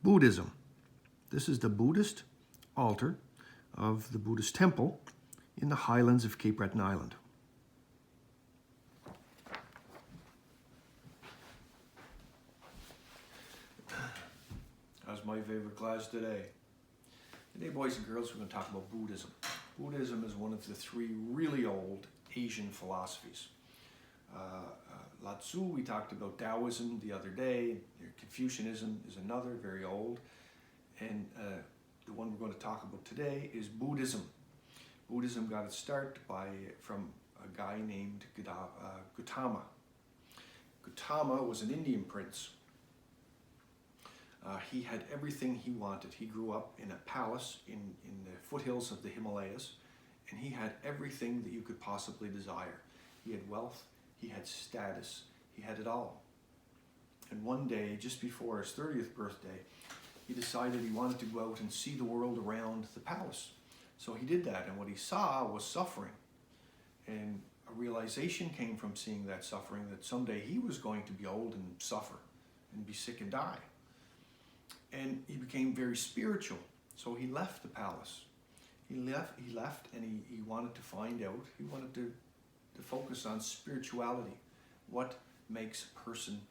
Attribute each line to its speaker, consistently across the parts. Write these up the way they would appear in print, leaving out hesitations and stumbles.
Speaker 1: Buddhism. This is the Buddhist altar of the Buddhist temple in the highlands of Cape Breton Island. How's my favorite class today? Today, boys and girls, we're going to talk about Buddhism. Buddhism is one of the three really old Asian philosophies. Lao Tzu, we talked about Taoism the other day. Confucianism is another, very old. And the one we're going to talk about today is Buddhism. Buddhism got its start from a guy named Gautama. Gautama was an Indian prince. He had everything he wanted. He grew up in a palace in the foothills of the Himalayas, and he had everything that you could possibly desire. He had wealth, he had status, he had it all. And one day, just before his 30th birthday, he decided he wanted to go out and see the world around the palace. So he did that, and what he saw was suffering. And a realization came from seeing that suffering that someday he was going to be old and suffer and be sick and die. And he became very spiritual, so he left the palace. He left and he wanted to find out, he wanted to focus on spirituality. What makes a person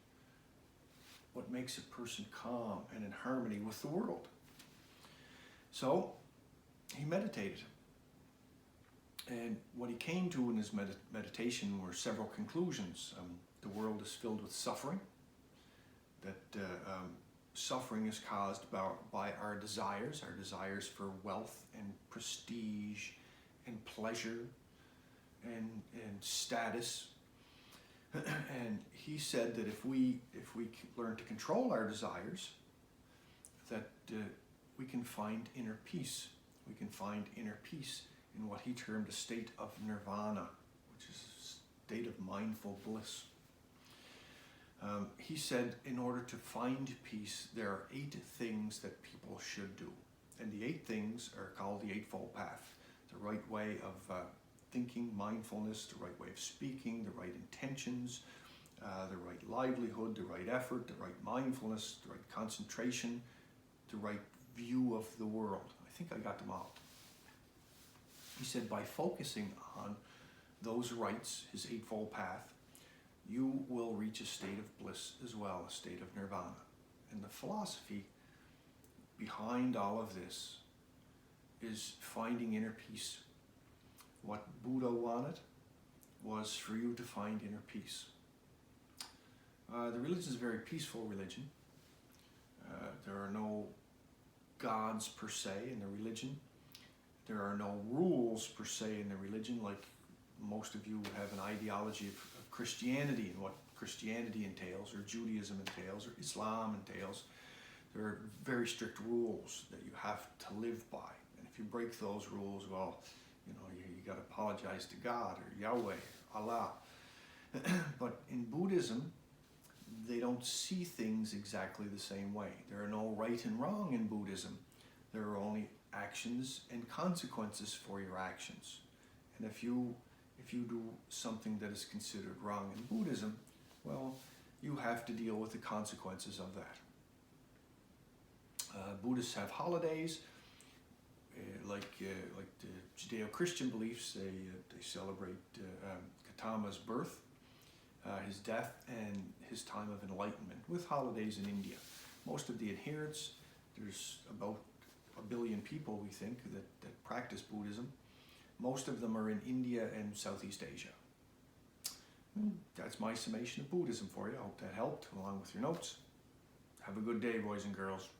Speaker 1: calm and in harmony with the world? So he meditated. And what he came to in his meditation were several conclusions. The world is filled with suffering, that suffering is caused by our desires for wealth and prestige and pleasure and status. And he said that if we learn to control our desires, that we can find inner peace. We can find inner peace in what he termed a state of nirvana, which is a state of mindful bliss. He said in order to find peace, there are 8 things that people should do. And the 8 things are called the Eightfold Path. The right way of thinking, mindfulness, the right way of speaking, the right intentions, the right livelihood, the right effort, the right mindfulness, the right concentration, the right view of the world. I think I got them all. He said by focusing on those rights, his Eightfold Path, you will reach a state of bliss as well, a state of nirvana. And the philosophy behind all of this is finding inner peace. What Buddha wanted was for you to find inner peace. The religion is a very peaceful religion. There are no gods per se in the religion. There are no rules per se in the religion, like most of you have an ideology of Christianity and what Christianity entails, or Judaism entails, or Islam entails. There are very strict rules that you have to live by. And if you break those rules, well, you got to apologize to God or Yahweh, Allah. But in Buddhism, they don't see things exactly the same way. There are no right and wrong in Buddhism. There are only actions and consequences for your actions. And if you do something that is considered wrong in Buddhism, well, you have to deal with the consequences of that. Buddhists have holidays, like the Judeo-Christian beliefs. They celebrate Gautama's birth, his death, and his time of enlightenment, with holidays in India. Most of the adherents, there's about 1 billion people, we think, that practice Buddhism. Most of them are in India and Southeast Asia. That's my summation of Buddhism for you. I hope that helped, along with your notes. Have a good day, boys and girls.